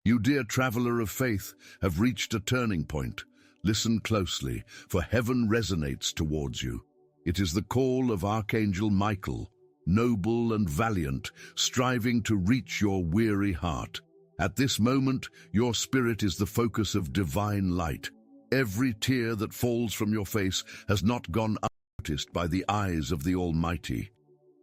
You, dear traveler of faith, have reached a turning point. Listen closely, for heaven resonates towards you. It is the call of Archangel Michael, noble and valiant, striving to reach your weary heart. At this moment, your spirit is the focus of divine light. Every tear that falls from your face has not gone unnoticed by the eyes of the Almighty.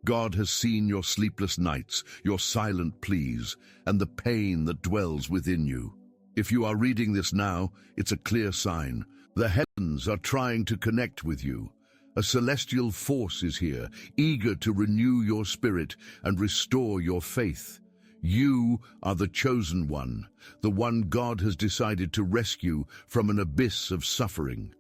God has seen your sleepless nights, your silent pleas, and the pain that dwells within you. If you are reading this now, it's a clear sign. The heavens are trying to connect with you. A celestial force is here, eager to renew your spirit and restore your faith. You are the chosen one, the one God has decided to rescue from an abyss of suffering.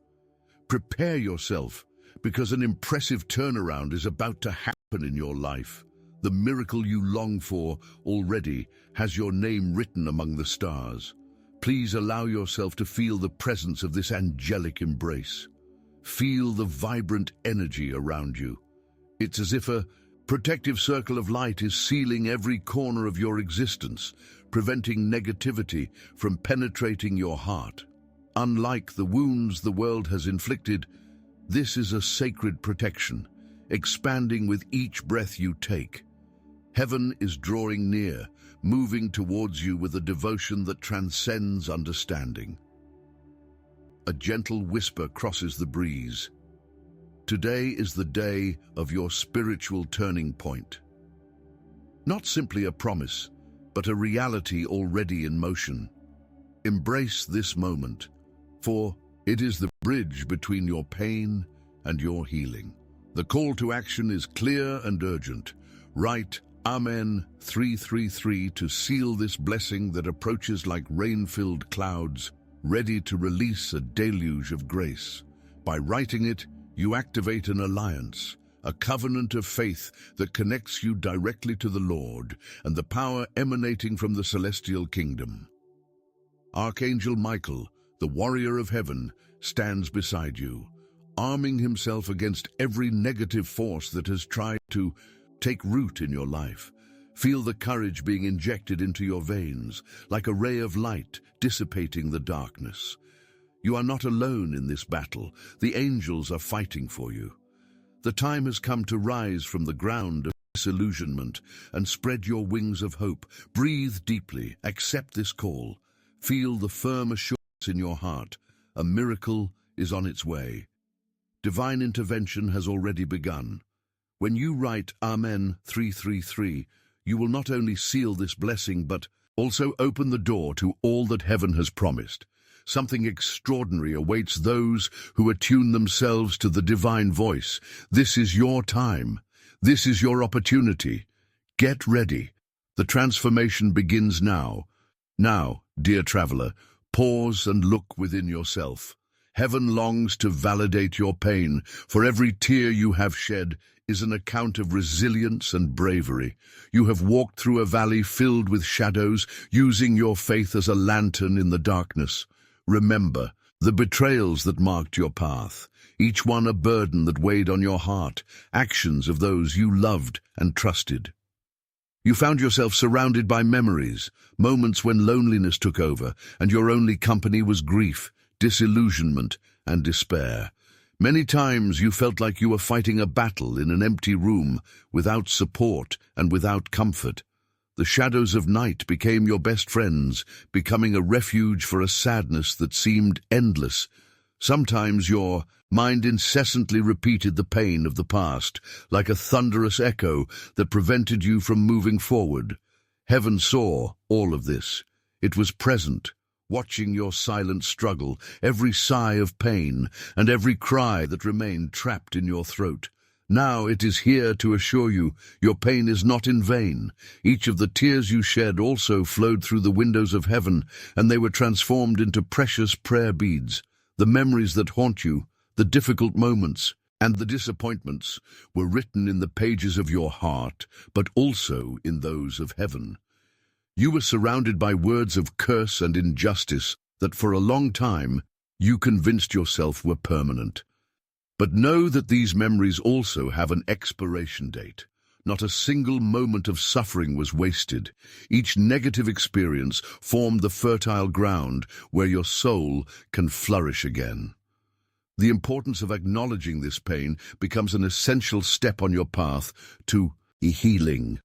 Prepare yourself, because an impressive turnaround is about to happen in your life. The miracle you long for already has your name written among the stars. Please allow yourself to feel the presence of this angelic embrace. Feel the vibrant energy around you. It's as if a protective circle of light is sealing every corner of your existence, preventing negativity from penetrating your heart. Unlike the wounds the world has inflicted, this is a sacred protection, expanding with each breath you take. Heaven is drawing near, moving towards you with a devotion that transcends understanding. A gentle whisper crosses the breeze. Today is the day of your spiritual turning point. Not simply a promise, but a reality already in motion. Embrace this moment, for it is the bridge between your pain and your healing. The call to action is clear and urgent. Write Amen 333 to seal this blessing that approaches like rain-filled clouds, ready to release a deluge of grace. By writing it, you activate an alliance, a covenant of faith that connects you directly to the Lord and the power emanating from the celestial kingdom. Archangel Michael, the warrior of heaven, stands beside you, arming himself against every negative force that has tried to take root in your life. Feel the courage being injected into your veins, like a ray of light dissipating the darkness. You are not alone in this battle. The angels are fighting for you. The time has come to rise from the ground of disillusionment and spread your wings of hope. Breathe deeply, accept this call. Feel the firm assurance in your heart. A miracle is on its way. Divine intervention has already begun. When you write Amen 333, you will not only seal this blessing, but also open the door to all that heaven has promised. Something extraordinary awaits those who attune themselves to the divine voice. This is your time. This is your opportunity. Get ready. The transformation begins now. Now, dear traveler, pause and look within yourself. Heaven longs to validate your pain, for every tear you have shed is an account of resilience and bravery. You have walked through a valley filled with shadows, using your faith as a lantern in the darkness. Remember the betrayals that marked your path, each one a burden that weighed on your heart, actions of those you loved and trusted. You found yourself surrounded by memories, moments when loneliness took over, and your only company was grief, disillusionment, and despair. Many times you felt like you were fighting a battle in an empty room, without support and without comfort. The shadows of night became your best friends, becoming a refuge for a sadness that seemed endless. Sometimes your mind incessantly repeated the pain of the past, like a thunderous echo that prevented you from moving forward. Heaven saw all of this. It was present, watching your silent struggle, every sigh of pain, and every cry that remained trapped in your throat. Now it is here to assure you your pain is not in vain. Each of the tears you shed also flowed through the windows of heaven, and they were transformed into precious prayer beads. The memories that haunt you, the difficult moments, and the disappointments were written in the pages of your heart, but also in those of heaven. You were surrounded by words of curse and injustice that for a long time you convinced yourself were permanent. But know that these memories also have an expiration date. Not a single moment of suffering was wasted. Each negative experience formed the fertile ground where your soul can flourish again. The importance of acknowledging this pain becomes an essential step on your path to healing.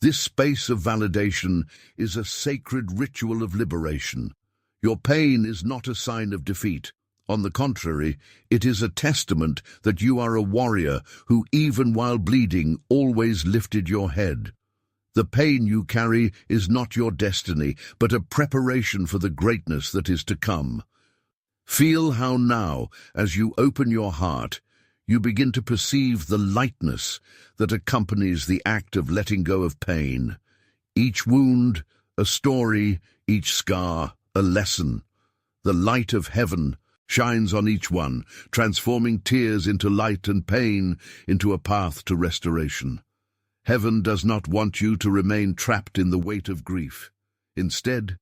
This space of validation is a sacred ritual of liberation. Your pain is not a sign of defeat. On the contrary, it is a testament that you are a warrior who, even while bleeding, always lifted your head. The pain you carry is not your destiny, but a preparation for the greatness that is to come. Feel how now, as you open your heart, you begin to perceive the lightness that accompanies the act of letting go of pain. Each wound, a story, each scar, a lesson. The light of heaven shines on each one, transforming tears into light and pain into a path to restoration. Heaven does not want you to remain trapped in the weight of grief. Instead,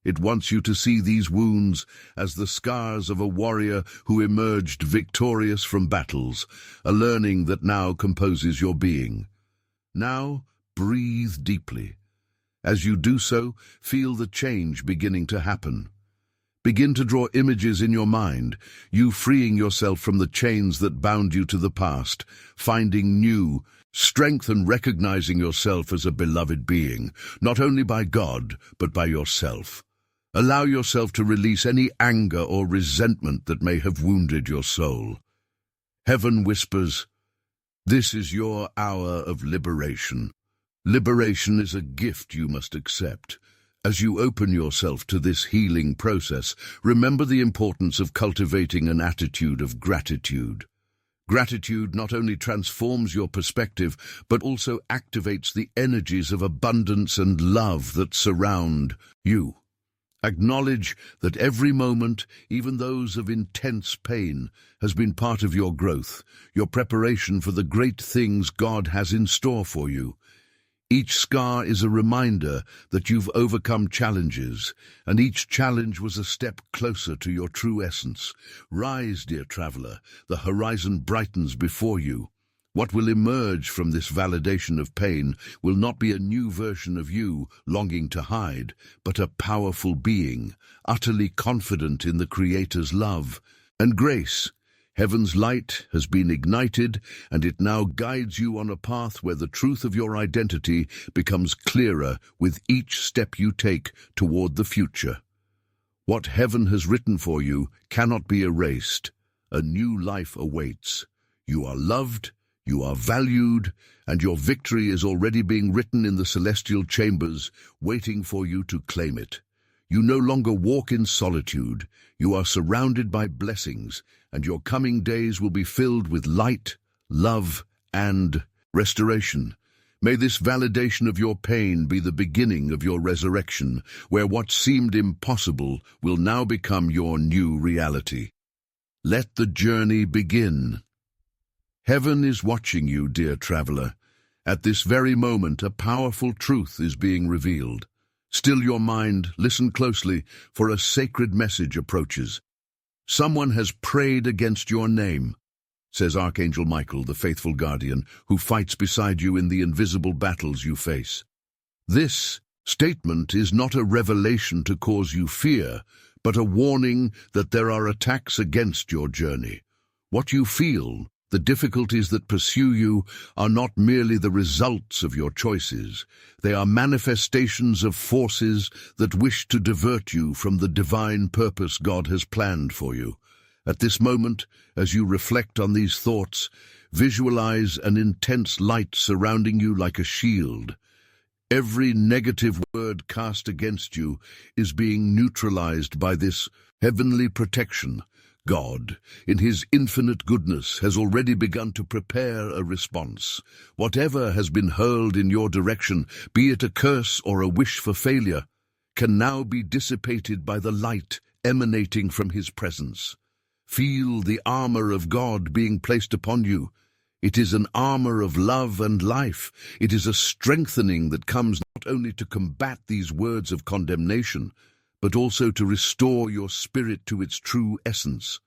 it wants you to see these wounds as the scars of a warrior who emerged victorious from battles, a learning that now composes your being. Now, breathe deeply. As you do so, feel the change beginning to happen. Begin to draw images in your mind, you freeing yourself from the chains that bound you to the past, finding new strength and recognizing yourself as a beloved being, not only by God, but by yourself. Allow yourself to release any anger or resentment that may have wounded your soul. Heaven whispers, "This is your hour of liberation." Liberation is a gift you must accept. As you open yourself to this healing process, remember the importance of cultivating an attitude of gratitude. Gratitude not only transforms your perspective, but also activates the energies of abundance and love that surround you. Acknowledge that every moment, even those of intense pain, has been part of your growth, your preparation for the great things God has in store for you. Each scar is a reminder that you've overcome challenges, and each challenge was a step closer to your true essence. Rise, dear traveler, the horizon brightens before you. What will emerge from this validation of pain will not be a new version of you longing to hide, but a powerful being, utterly confident in the Creator's love and grace. Heaven's light has been ignited, and it now guides you on a path where the truth of your identity becomes clearer with each step you take toward the future. What heaven has written for you cannot be erased. A new life awaits. You are loved, you are valued, and your victory is already being written in the celestial chambers, waiting for you to claim it. You no longer walk in solitude. You are surrounded by blessings, and your coming days will be filled with light, love, and restoration. May this validation of your pain be the beginning of your resurrection, where what seemed impossible will now become your new reality. Let the journey begin. Heaven is watching you, dear traveler. At this very moment, a powerful truth is being revealed. Still your mind, listen closely, for a sacred message approaches. Someone has prayed against your name, says Archangel Michael, the faithful guardian, who fights beside you in the invisible battles you face. This statement is not a revelation to cause you fear, but a warning that there are attacks against your journey. What you feel, the difficulties that pursue you, are not merely the results of your choices. They are manifestations of forces that wish to divert you from the divine purpose God has planned for you. At this moment, as you reflect on these thoughts, visualize an intense light surrounding you like a shield. Every negative word cast against you is being neutralized by this heavenly protection. God, in His infinite goodness, has already begun to prepare a response. Whatever has been hurled in your direction, be it a curse or a wish for failure, can now be dissipated by the light emanating from His presence. Feel the armor of God being placed upon you. It is an armor of love and life. It is a strengthening that comes not only to combat these words of condemnation, but also to restore your spirit to its true essence.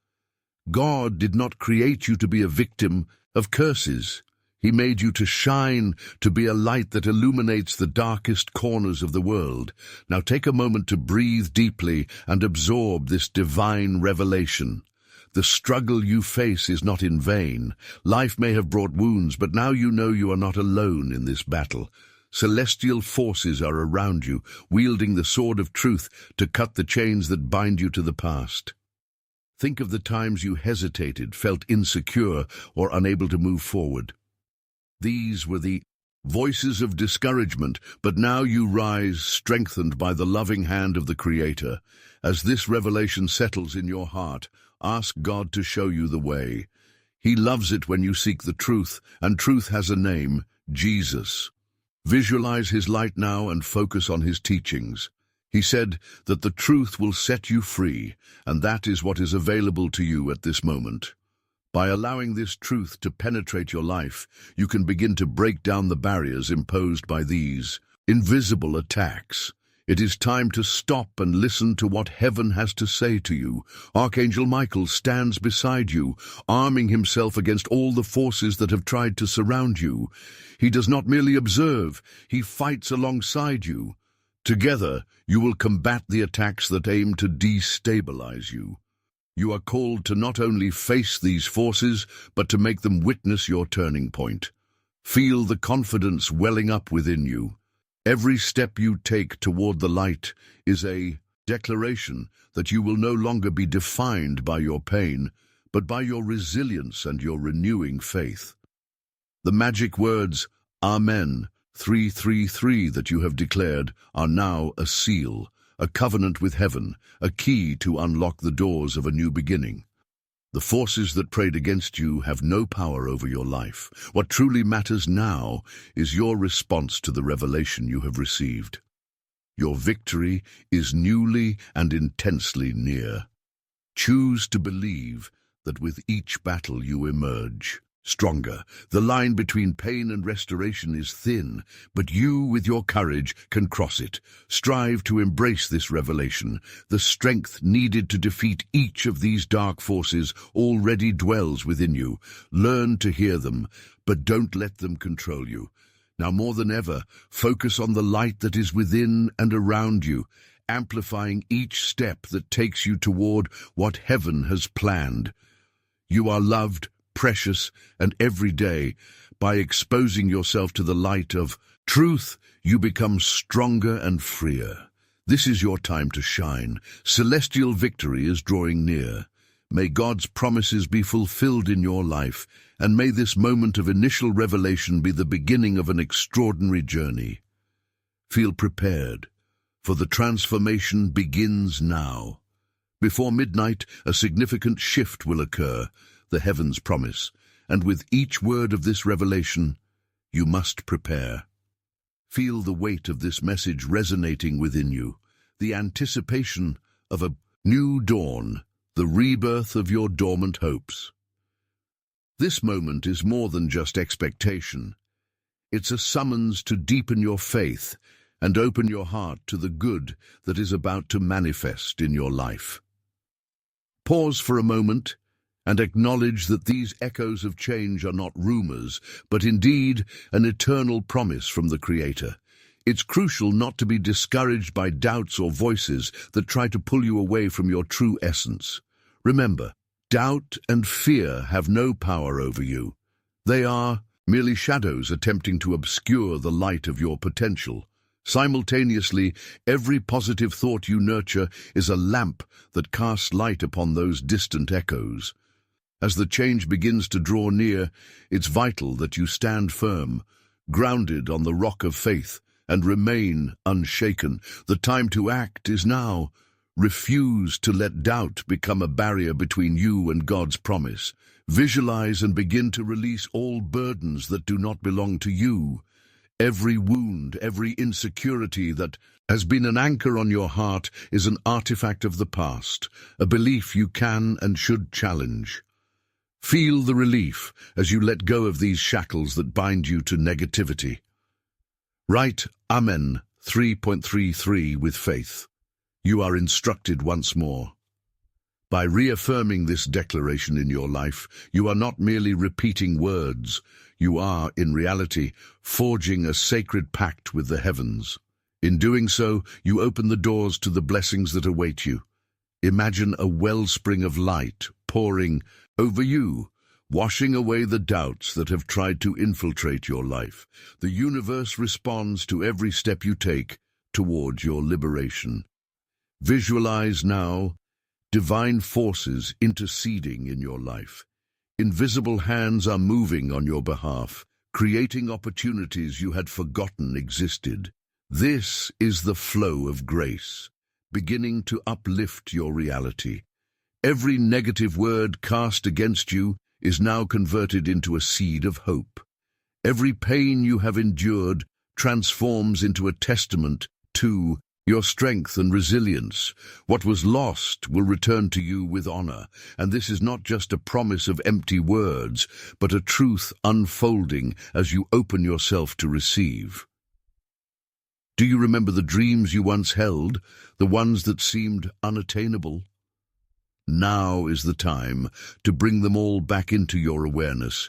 God did not create you to be a victim of curses. He made you to shine, to be a light that illuminates the darkest corners of the world. Now take a moment to breathe deeply and absorb this divine revelation. The struggle you face is not in vain. Life may have brought wounds, but now you know you are not alone in this battle. Celestial forces are around you, wielding the sword of truth to cut the chains that bind you to the past. Think of the times you hesitated, felt insecure, or unable to move forward. These were the voices of discouragement, but now you rise, strengthened by the loving hand of the Creator. As this revelation settles in your heart, ask God to show you the way. He loves it when you seek the truth, and truth has a name, Jesus. Visualize His light now and focus on His teachings. He said that the truth will set you free, and that is what is available to you at this moment. By allowing this truth to penetrate your life, you can begin to break down the barriers imposed by these invisible attacks. It is time to stop and listen to what heaven has to say to you. Archangel Michael stands beside you, arming himself against all the forces that have tried to surround you. He does not merely observe, he fights alongside you. Together, you will combat the attacks that aim to destabilize you. You are called to not only face these forces, but to make them witness your turning point. Feel the confidence welling up within you. Every step you take toward the light is a declaration that you will no longer be defined by your pain, but by your resilience and your renewing faith. The magic words, Amen, 333 that you have declared are now a seal, a covenant with heaven, a key to unlock the doors of a new beginning. The forces that prayed against you have no power over your life. What truly matters now is your response to the revelation you have received. Your victory is newly and intensely near. Choose to believe that with each battle you emerge stronger. The line between pain and restoration is thin, but you, with your courage, can cross it. Strive to embrace this revelation. The strength needed to defeat each of these dark forces already dwells within you. Learn to hear them, but don't let them control you. Now more than ever, focus on the light that is within and around you, amplifying each step that takes you toward what heaven has planned. You are loved, precious, and every day, by exposing yourself to the light of truth, you become stronger and freer. This is your time to shine. Celestial victory is drawing near. May God's promises be fulfilled in your life, and may this moment of initial revelation be the beginning of an extraordinary journey. Feel prepared, for the transformation begins now. Before midnight, a significant shift will occur, the heavens promise, and with each word of this revelation, you must prepare. Feel the weight of this message resonating within you, the anticipation of a new dawn, the rebirth of your dormant hopes. This moment is more than just expectation. It's a summons to deepen your faith and open your heart to the good that is about to manifest in your life. Pause for a moment and acknowledge that these echoes of change are not rumors, but indeed an eternal promise from the Creator. It's crucial not to be discouraged by doubts or voices that try to pull you away from your true essence. Remember, doubt and fear have no power over you. They are merely shadows attempting to obscure the light of your potential. Simultaneously, every positive thought you nurture is a lamp that casts light upon those distant echoes. As the change begins to draw near, it's vital that you stand firm, grounded on the rock of faith, and remain unshaken. The time to act is now. Refuse to let doubt become a barrier between you and God's promise. Visualize and begin to release all burdens that do not belong to you. Every wound, every insecurity that has been an anchor on your heart is an artifact of the past, a belief you can and should challenge. Feel the relief as you let go of these shackles that bind you to negativity. Write Amen 3.33 with faith. You are instructed once more. By reaffirming this declaration in your life, you are not merely repeating words, you are, in reality, forging a sacred pact with the heavens. In doing so, you open the doors to the blessings that await you. Imagine a wellspring of light pouring over you, washing away the doubts that have tried to infiltrate your life. The universe responds to every step you take towards your liberation. Visualize now divine forces interceding in your life. Invisible hands are moving on your behalf, creating opportunities you had forgotten existed. This is the flow of grace, beginning to uplift your reality. Every negative word cast against you is now converted into a seed of hope. Every pain you have endured transforms into a testament to your strength and resilience. What was lost will return to you with honor, and this is not just a promise of empty words, but a truth unfolding as you open yourself to receive. Do you remember the dreams you once held, the ones that seemed unattainable? Now is the time to bring them all back into your awareness.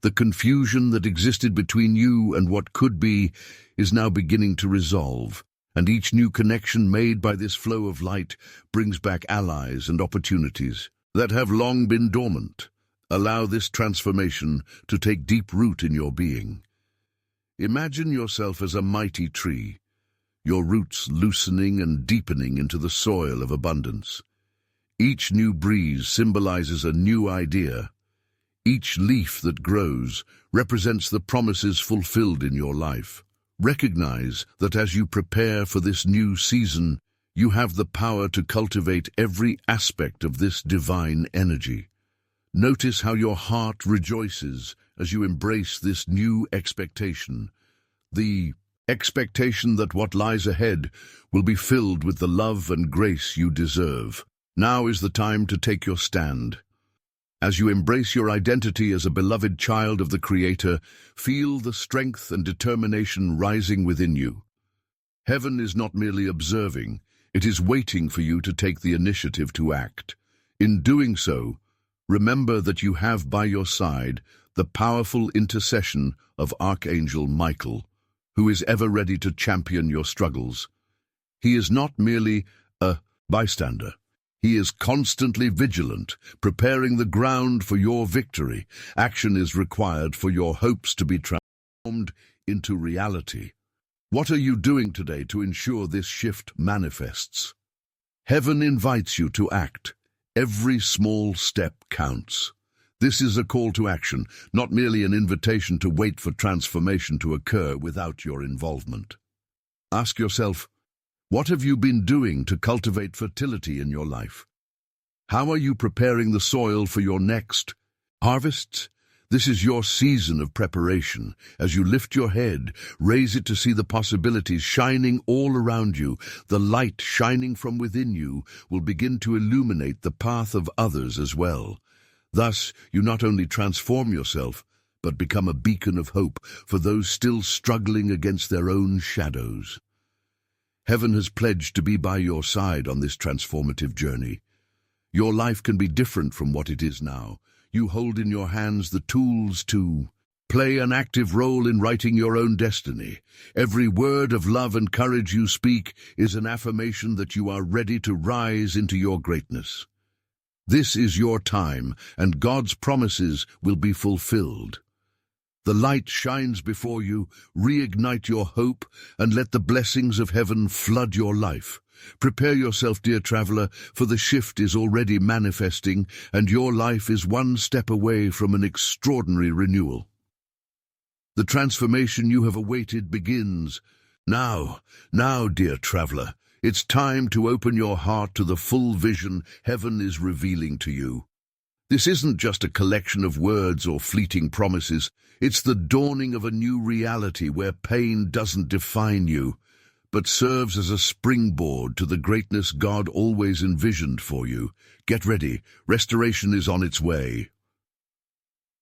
The confusion that existed between you and what could be is now beginning to resolve, and each new connection made by this flow of light brings back allies and opportunities that have long been dormant. Allow this transformation to take deep root in your being. Imagine yourself as a mighty tree, your roots loosening and deepening into the soil of abundance. Each new breeze symbolizes a new idea. Each leaf that grows represents the promises fulfilled in your life. Recognize that as you prepare for this new season, you have the power to cultivate every aspect of this divine energy. Notice how your heart rejoices as you embrace this new expectation. The expectation that what lies ahead will be filled with the love and grace you deserve. Now is the time to take your stand. As you embrace your identity as a beloved child of the Creator, feel the strength and determination rising within you. Heaven is not merely observing, it is waiting for you to take the initiative to act. In doing so, remember that you have by your side the powerful intercession of Archangel Michael, who is ever ready to champion your struggles. He is not merely a bystander. He is constantly vigilant, preparing the ground for your victory. Action is required for your hopes to be transformed into reality. What are you doing today to ensure this shift manifests? Heaven invites you to act. Every small step counts. This is a call to action, not merely an invitation to wait for transformation to occur without your involvement. Ask yourself, what have you been doing to cultivate fertility in your life? How are you preparing the soil for your next harvests? This is your season of preparation. As you lift your head, raise it to see the possibilities shining all around you. The light shining from within you will begin to illuminate the path of others as well. Thus, you not only transform yourself, but become a beacon of hope for those still struggling against their own shadows. Heaven has pledged to be by your side on this transformative journey. Your life can be different from what it is now. You hold in your hands the tools to play an active role in writing your own destiny. Every word of love and courage you speak is an affirmation that you are ready to rise into your greatness. This is your time, and God's promises will be fulfilled. The light shines before you, reignite your hope, and let the blessings of heaven flood your life. Prepare yourself, dear traveler, for the shift is already manifesting, and your life is one step away from an extraordinary renewal. The transformation you have awaited begins. Now, dear traveler, it's time to open your heart to the full vision heaven is revealing to you. This isn't just a collection of words or fleeting promises. It's the dawning of a new reality where pain doesn't define you, but serves as a springboard to the greatness God always envisioned for you. Get ready. Restoration is on its way.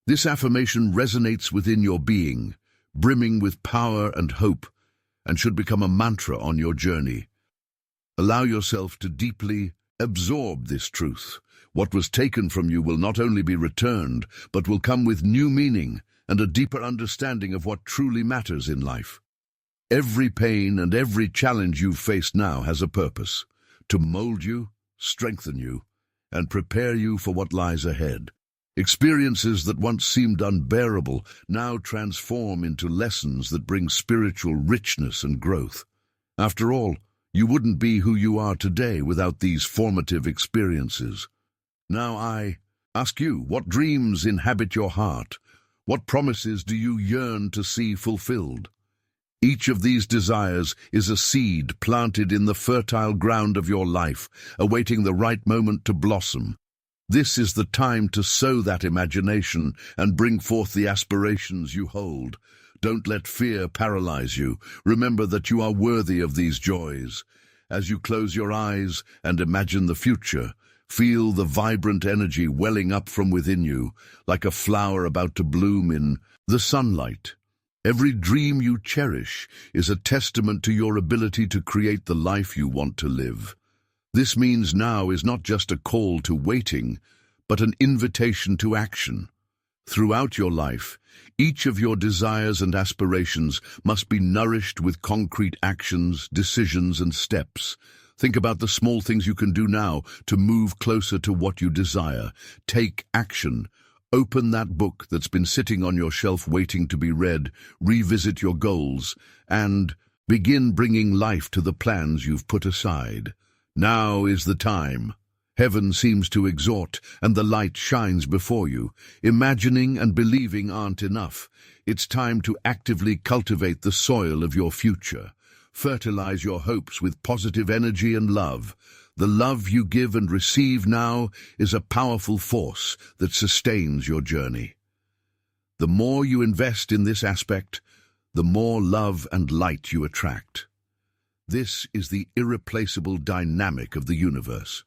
This affirmation resonates within your being, brimming with power and hope, and should become a mantra on your journey. Allow yourself to deeply absorb this truth. What was taken from you will not only be returned, but will come with new meaning and a deeper understanding of what truly matters in life. Every pain and every challenge you've faced now has a purpose: to mold you, strengthen you, and prepare you for what lies ahead. Experiences that once seemed unbearable now transform into lessons that bring spiritual richness and growth. After all, you wouldn't be who you are today without these formative experiences. Now I ask you, what dreams inhabit your heart? What promises do you yearn to see fulfilled? Each of these desires is a seed planted in the fertile ground of your life, awaiting the right moment to blossom. This is the time to sow that imagination and bring forth the aspirations you hold. Don't let fear paralyze you. Remember that you are worthy of these joys. As you close your eyes and imagine the future, feel the vibrant energy welling up from within you, like a flower about to bloom in the sunlight. Every dream you cherish is a testament to your ability to create the life you want to live. This means now is not just a call to waiting, but an invitation to action. Throughout your life, each of your desires and aspirations must be nourished with concrete actions, decisions, and steps. Think about the small things you can do now to move closer to what you desire. Take action. Open that book that's been sitting on your shelf waiting to be read, revisit your goals, and begin bringing life to the plans you've put aside. Now is the time. Heaven seems to exhort, and the light shines before you. Imagining and believing aren't enough. It's time to actively cultivate the soil of your future. Fertilize your hopes with positive energy and love. The love you give and receive now is a powerful force that sustains your journey. The more you invest in this aspect, the more love and light you attract. This is the irreplaceable dynamic of the universe.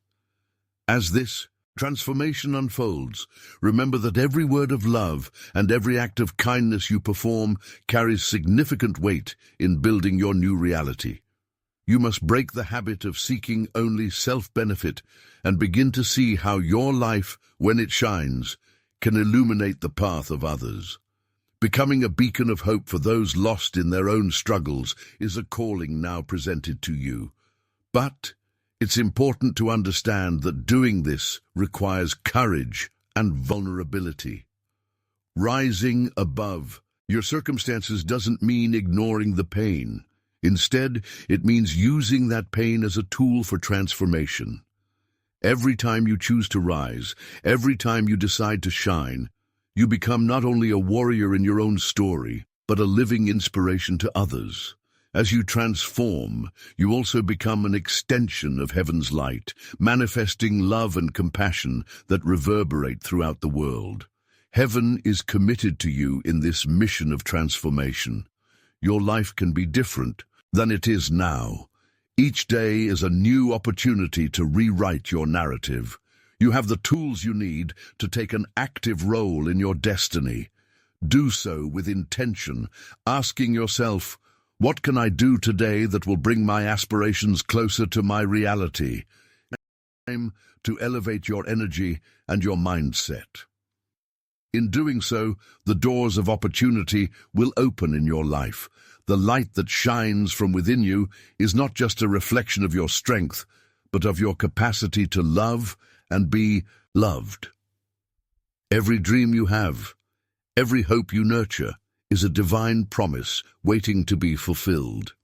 As this transformation unfolds, remember that every word of love and every act of kindness you perform carries significant weight in building your new reality. You must break the habit of seeking only self-benefit and begin to see how your life, when it shines, can illuminate the path of others. Becoming a beacon of hope for those lost in their own struggles is a calling now presented to you. But it's important to understand that doing this requires courage and vulnerability. Rising above your circumstances doesn't mean ignoring the pain. Instead, it means using that pain as a tool for transformation. Every time you choose to rise, every time you decide to shine, you become not only a warrior in your own story, but a living inspiration to others. As you transform, you also become an extension of heaven's light, manifesting love and compassion that reverberate throughout the world. Heaven is committed to you in this mission of transformation. Your life can be different than it is now. Each day is a new opportunity to rewrite your narrative. You have the tools you need to take an active role in your destiny. Do so with intention, asking yourself, what can I do today that will bring my aspirations closer to my reality? Time to elevate your energy and your mindset. In doing so, the doors of opportunity will open in your life. The light that shines from within you is not just a reflection of your strength, but of your capacity to love and be loved. Every dream you have, every hope you nurture, is a divine promise waiting to be fulfilled.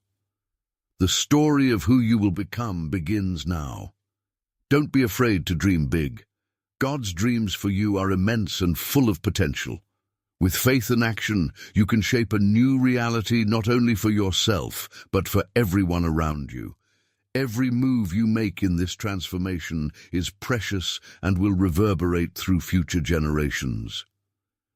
The story of who you will become begins now. Don't be afraid to dream big. God's dreams for you are immense and full of potential. With faith and action, you can shape a new reality not only for yourself, but for everyone around you. Every move you make in this transformation is precious and will reverberate through future generations.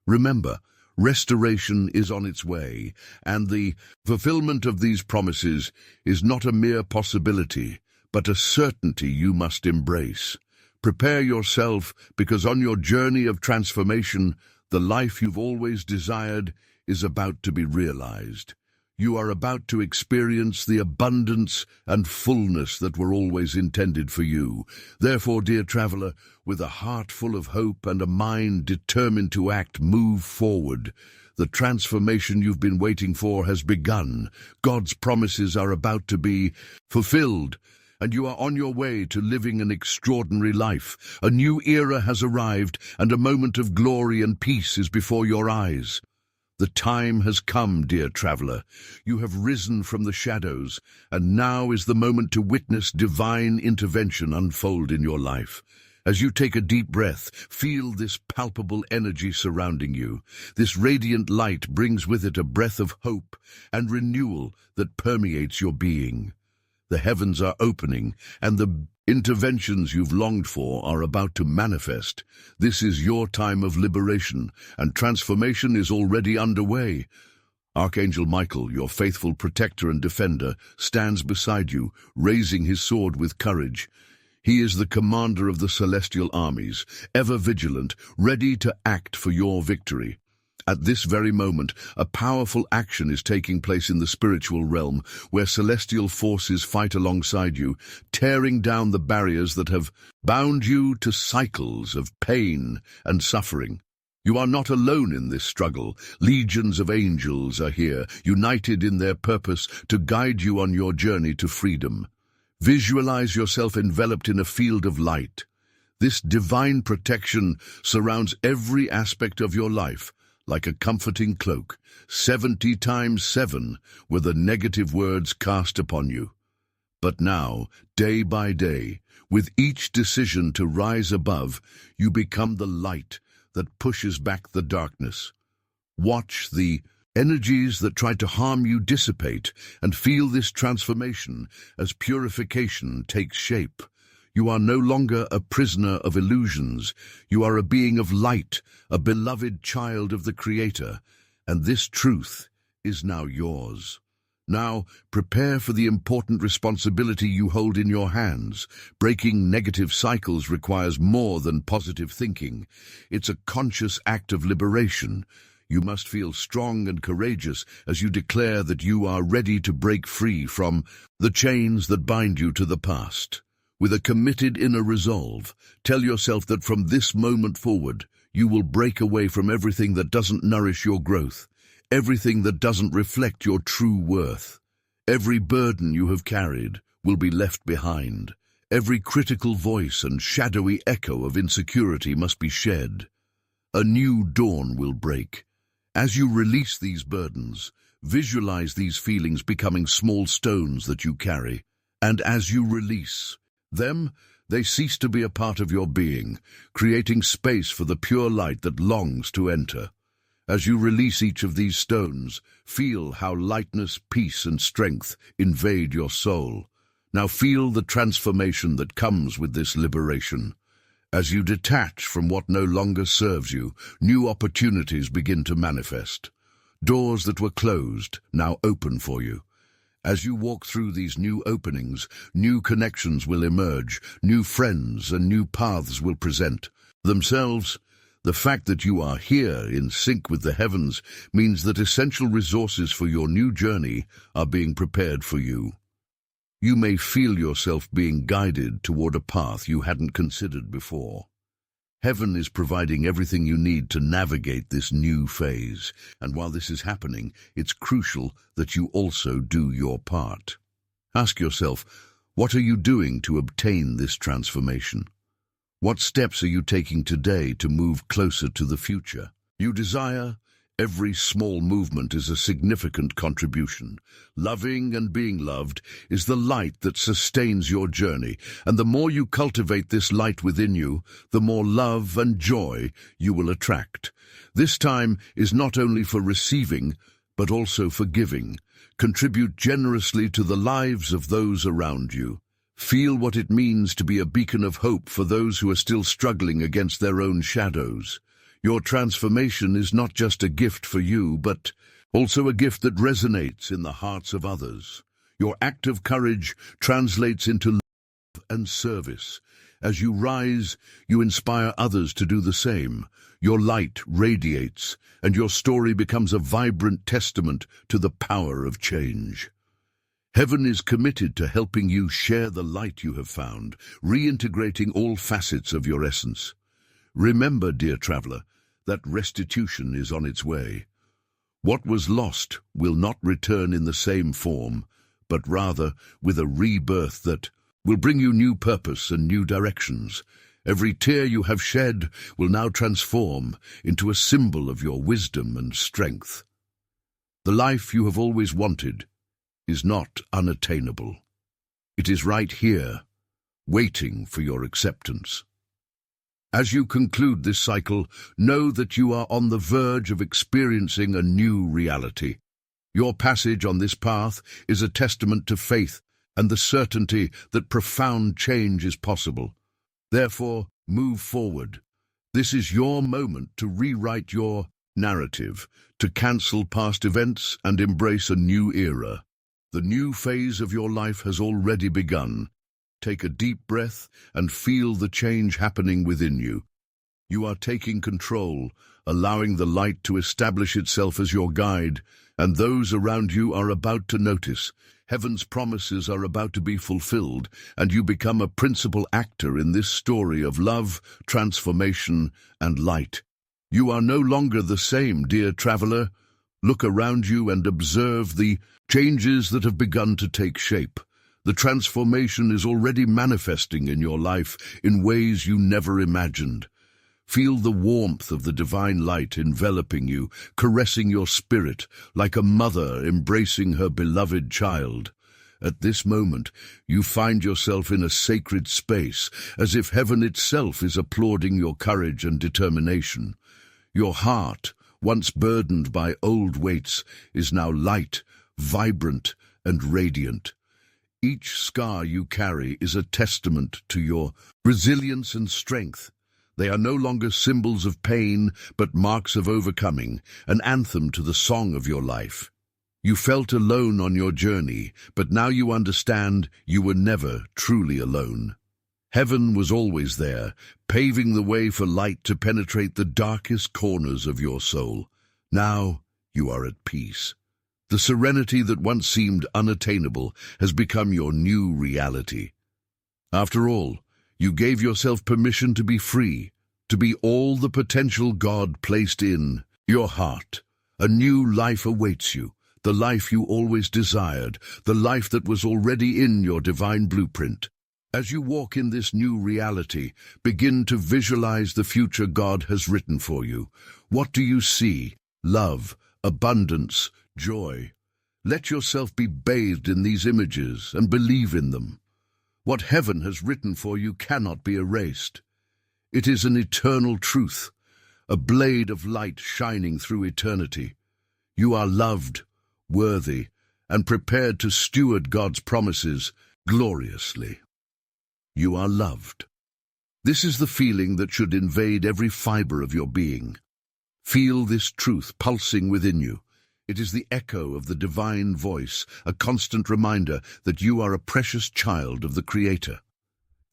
Remember, restoration is on its way, and the fulfillment of these promises is not a mere possibility, but a certainty you must embrace. Prepare yourself, because on your journey of transformation, the life you've always desired is about to be realized. You are about to experience the abundance and fullness that were always intended for you. Therefore, dear traveler, with a heart full of hope and a mind determined to act, move forward. The transformation you've been waiting for has begun. God's promises are about to be fulfilled, and you are on your way to living an extraordinary life. A new era has arrived, and a moment of glory and peace is before your eyes. The time has come, dear traveler. You have risen from the shadows, and now is the moment to witness divine intervention unfold in your life. As you take a deep breath, feel this palpable energy surrounding you. This radiant light brings with it a breath of hope and renewal that permeates your being. The heavens are opening, and the interventions you've longed for are about to manifest. This is your time of liberation, and transformation is already underway. Archangel Michael, your faithful protector and defender, stands beside you, raising his sword with courage. He is the commander of the celestial armies, ever vigilant, ready to act for your victory. At this very moment, a powerful action is taking place in the spiritual realm, where celestial forces fight alongside you, tearing down the barriers that have bound you to cycles of pain and suffering. You are not alone in this struggle. Legions of angels are here, united in their purpose to guide you on your journey to freedom. Visualize yourself enveloped in a field of light. This divine protection surrounds every aspect of your life, like a comforting cloak. 70 times 7 were the negative words cast upon you. But now, day by day, with each decision to rise above, you become the light that pushes back the darkness. Watch the energies that tried to harm you dissipate, and feel this transformation as purification takes shape. You are no longer a prisoner of illusions. You are a being of light, a beloved child of the Creator, and this truth is now yours. Now, prepare for the important responsibility you hold in your hands. Breaking negative cycles requires more than positive thinking. It's a conscious act of liberation. You must feel strong and courageous as you declare that you are ready to break free from the chains that bind you to the past. With a committed inner resolve, tell yourself that from this moment forward, you will break away from everything that doesn't nourish your growth, everything that doesn't reflect your true worth. Every burden you have carried will be left behind. Every critical voice and shadowy echo of insecurity must be shed. A new dawn will break. As you release these burdens, visualize these feelings becoming small stones that you carry. And as you release them, they cease to be a part of your being, creating space for the pure light that longs to enter. As you release each of these stones, feel how lightness, peace, and strength invade your soul. Now feel the transformation that comes with this liberation. As you detach from what no longer serves you, new opportunities begin to manifest. Doors that were closed now open for you. As you walk through these new openings, new connections will emerge, new friends and new paths will present themselves. The fact that you are here in sync with the heavens means that essential resources for your new journey are being prepared for you. You may feel yourself being guided toward a path you hadn't considered before. Heaven is providing everything you need to navigate this new phase, and while this is happening, it's crucial that you also do your part. Ask yourself, what are you doing to obtain this transformation? What steps are you taking today to move closer to the future you desire? Every small movement is a significant contribution. Loving and being loved is the light that sustains your journey, and the more you cultivate this light within you, the more love and joy you will attract. This time is not only for receiving, but also for giving. Contribute generously to the lives of those around you. Feel what it means to be a beacon of hope for those who are still struggling against their own shadows. Your transformation is not just a gift for you, but also a gift that resonates in the hearts of others. Your act of courage translates into love and service. As you rise, you inspire others to do the same. Your light radiates, and your story becomes a vibrant testament to the power of change. Heaven is committed to helping you share the light you have found, reintegrating all facets of your essence. Remember, dear traveler, that restitution is on its way. What was lost will not return in the same form, but rather with a rebirth that will bring you new purpose and new directions. Every tear you have shed will now transform into a symbol of your wisdom and strength. The life you have always wanted is not unattainable. It is right here, waiting for your acceptance. As you conclude this cycle, know that you are on the verge of experiencing a new reality. Your passage on this path is a testament to faith and the certainty that profound change is possible. Therefore, move forward. This is your moment to rewrite your narrative, to cancel past events and embrace a new era. The new phase of your life has already begun. Take a deep breath and feel the change happening within you. You are taking control, allowing the light to establish itself as your guide, and those around you are about to notice. Heaven's promises are about to be fulfilled, and you become a principal actor in this story of love, transformation, and light. You are no longer the same, dear traveler. Look around you and observe the changes that have begun to take shape. The transformation is already manifesting in your life in ways you never imagined. Feel the warmth of the divine light enveloping you, caressing your spirit like a mother embracing her beloved child. At this moment, you find yourself in a sacred space, as if heaven itself is applauding your courage and determination. Your heart, once burdened by old weights, is now light, vibrant, and radiant. Each scar you carry is a testament to your resilience and strength. They are no longer symbols of pain, but marks of overcoming, an anthem to the song of your life. You felt alone on your journey, but now you understand you were never truly alone. Heaven was always there, paving the way for light to penetrate the darkest corners of your soul. Now you are at peace. The serenity that once seemed unattainable has become your new reality. After all, you gave yourself permission to be free, to be all the potential God placed in your heart. A new life awaits you, the life you always desired, the life that was already in your divine blueprint. As you walk in this new reality, begin to visualize the future God has written for you. What do you see? Love, abundance, joy. Let yourself be bathed in these images and believe in them. What heaven has written for you cannot be erased. It is an eternal truth, a blade of light shining through eternity. You are loved, worthy, and prepared to steward God's promises gloriously. You are loved. This is the feeling that should invade every fiber of your being. Feel this truth pulsing within you. It is the echo of the divine voice, a constant reminder that you are a precious child of the Creator.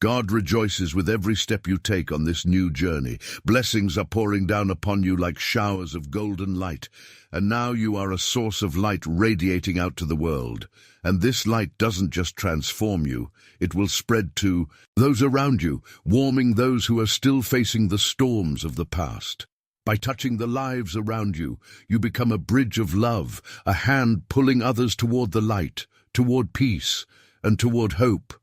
God rejoices with every step you take on this new journey. Blessings are pouring down upon you like showers of golden light, and now you are a source of light radiating out to the world. And this light doesn't just transform you, it will spread to those around you, warming those who are still facing the storms of the past. By touching the lives around you, you become a bridge of love, a hand pulling others toward the light, toward peace, and toward hope.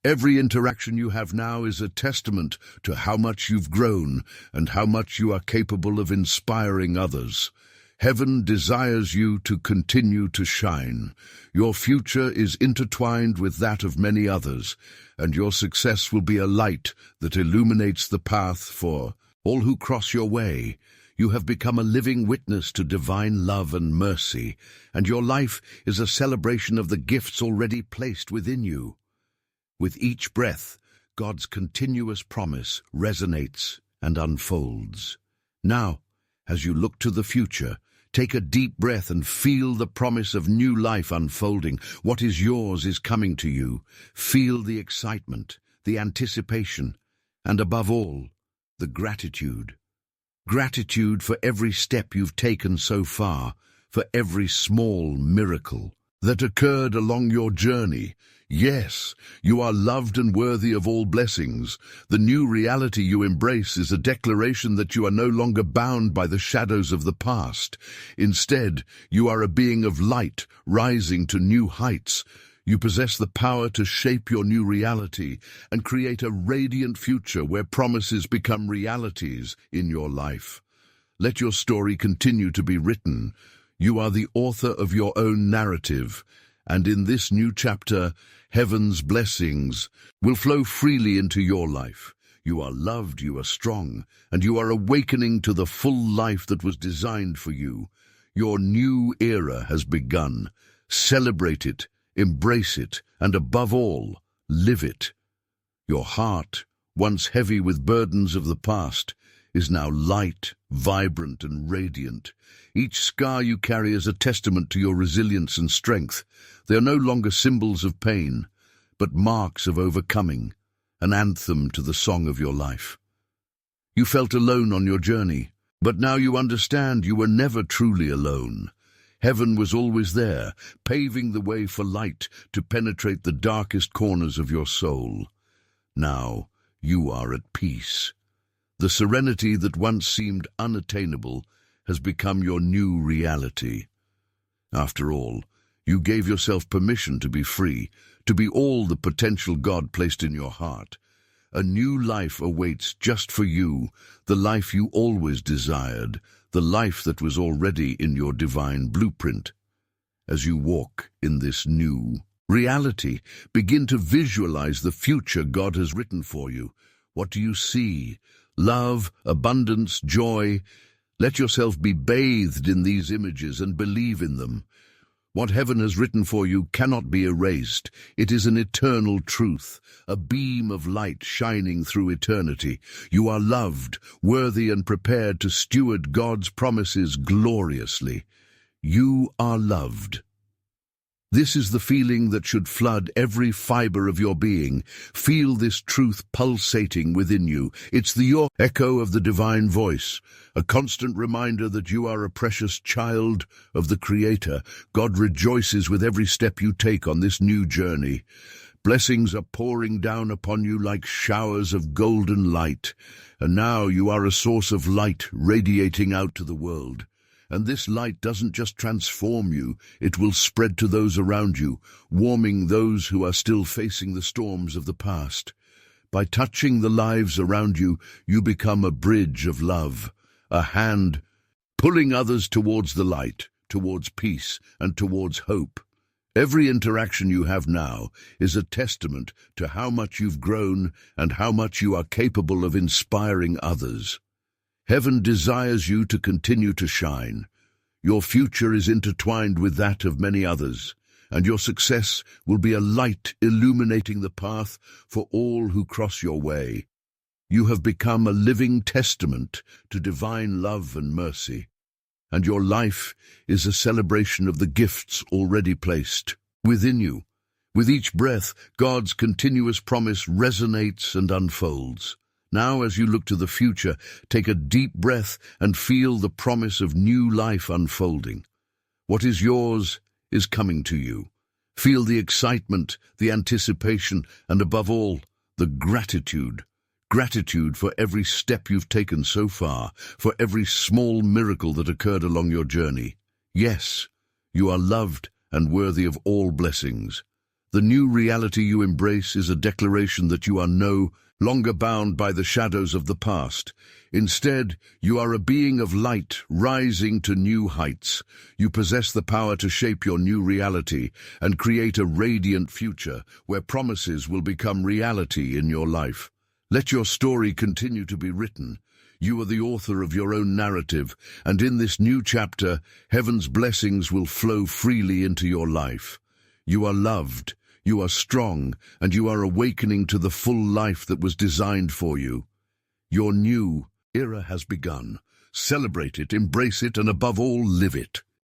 Every interaction you have now is a testament to how much you've grown and how much you are capable of inspiring others. Heaven desires you to continue to shine. Your future is intertwined with that of many others, and your success will be a light that illuminates the path for all who cross your way. You have become a living witness to divine love and mercy, and your life is a celebration of the gifts already placed within you. With each breath, God's continuous promise resonates and unfolds. Now, as you look to the future, take a deep breath and feel the promise of new life unfolding. What is yours is coming to you. Feel the excitement, the anticipation, and above all, the gratitude. Gratitude for every step you've taken so far, for every small miracle that occurred along your journey. Yes, you are loved and worthy of all blessings. The new reality you embrace is a declaration that you are no longer bound by the shadows of the past. Instead, you are a being of light, rising to new heights. You possess the power to shape your new reality and create a radiant future where promises become realities in your life. Let your story continue to be written. You are the author of your own narrative, and in this new chapter, heaven's blessings will flow freely into your life. You are loved, you are strong, and you are awakening to the full life that was designed for you. Your new era has begun. Celebrate it, embrace it, and above all, live it. Your heart, once heavy with burdens of the past, is now light, vibrant, and radiant. Each scar you carry is a testament to your resilience and strength. They are no longer symbols of pain, but marks of overcoming, an anthem to the song of your life. You felt alone on your journey, but now you understand you were never truly alone. Heaven was always there, paving the way for light to penetrate the darkest corners of your soul. Now you are at peace. The serenity that once seemed unattainable has become your new reality. After all, you gave yourself permission to be free, to be all the potential God placed in your heart. A new life awaits just for you, the life you always desired, the life that was already in your divine blueprint. As you walk in this new reality, begin to visualize the future God has written for you. What do you see? Love, abundance, joy. Let yourself be bathed in these images and believe in them. What heaven has written for you cannot be erased. It is an eternal truth, a beam of light shining through eternity. You are loved, worthy, and prepared to steward God's promises gloriously. You are loved. This is the feeling that should flood every fiber of your being. Feel this truth pulsating within you. It's the echo of the divine voice, a constant reminder that you are a precious child of the Creator. God rejoices with every step you take on this new journey. Blessings are pouring down upon you like showers of golden light, and now you are a source of light radiating out to the world. And this light doesn't just transform you, it will spread to those around you, warming those who are still facing the storms of the past. By touching the lives around you, you become a bridge of love, a hand pulling others towards the light, towards peace, and towards hope. Every interaction you have now is a testament to how much you've grown and how much you are capable of inspiring others. Heaven desires you to continue to shine. Your future is intertwined with that of many others, and your success will be a light illuminating the path for all who cross your way. You have become a living testament to divine love and mercy, and your life is a celebration of the gifts already placed within you. With each breath, God's continuous promise resonates and unfolds. Now, as you look to the future, take a deep breath and feel the promise of new life unfolding. What is yours is coming to you. Feel the excitement, the anticipation, and above all, the gratitude. Gratitude for every step you've taken so far, for every small miracle that occurred along your journey. Yes, you are loved and worthy of all blessings. The new reality you embrace is a declaration that you are no longer bound by the shadows of the past. Instead, you are a being of light, rising to new heights. You possess the power to shape your new reality and create a radiant future where promises will become reality in your life. Let your story continue to be written. You are the author of your own narrative, and in this new chapter, heaven's blessings will flow freely into your life. You are loved. You are strong, and you are awakening to the full life that was designed for you. Your new era has begun. Celebrate it, embrace it, and above all, live it.